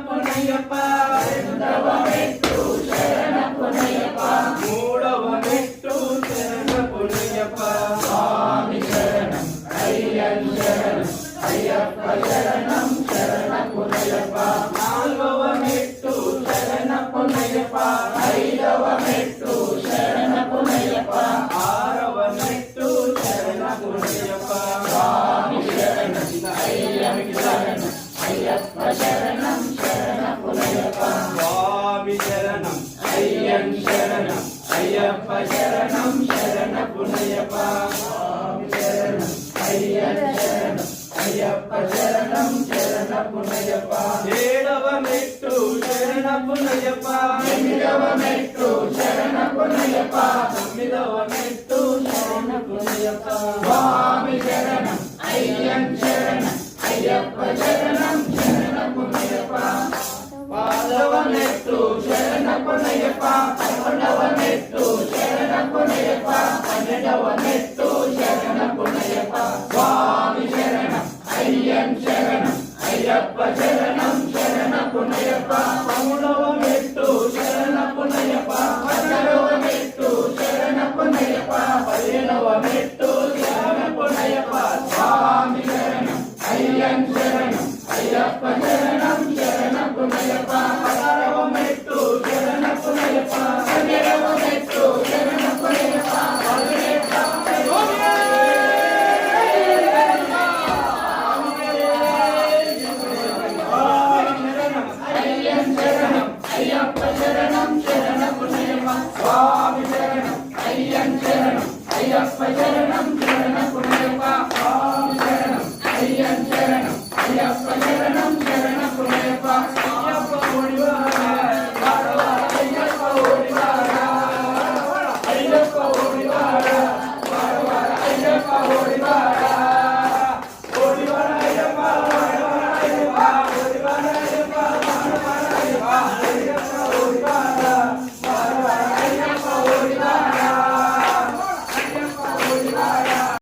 పునయ్యప్ప రెండవ మెట్టు శరణ పునయ్యప్ప మూడవ మెట్టు శరణ పునయ్యప్ప స్వామి శరణం అయ్యన్ శరణం అయ్యప్ప శరణం శరణ పునయ్యప్ప నాలుగవ మెట్టు శరణ పునయ్యప్ప ఐదవ మెట్టు శరణ పునయ్యప్ప ఆరవ మెట్టు శరణ పునయ్యప్ప స్వామి శరణం అయ్యన్ శరణం అయ్యప్ప శరణం శరణ పునయ్యప్ప స్వామి శరణం అయ్యన్ శరణం అయ్యప్ప శరణం శరణ పునయ్యప్ప స్వామి శరణం అయ్యన్ శరణం అయ్యప్ప శరణం శరణ పునయ్యప్ప ఏడవ మెట్టు శరణ పునయ్యప్ప ఎనిమిదవ మెట్టు శరణ పునయ్యప్ప తొమ్మిదవ మెట్టు శరణ పునయ్యప్ప స్వామి శరణం అయ్యన్ శరణం అయ్యప్ప శరణం శరణ పునయ్యప్ప పదవ మెట్టు శరణ పునయ్యప్ప పదకొండవ మెట్టు శరణ పునయ్యప్ప పన్నెండవ మెట్టు శరణ పునయ్యప్ప స్వామి శరణం అయ్యన్ శరణం అయ్యప్ప శరణం శరణ పునయ్యప్ప పదమూడవ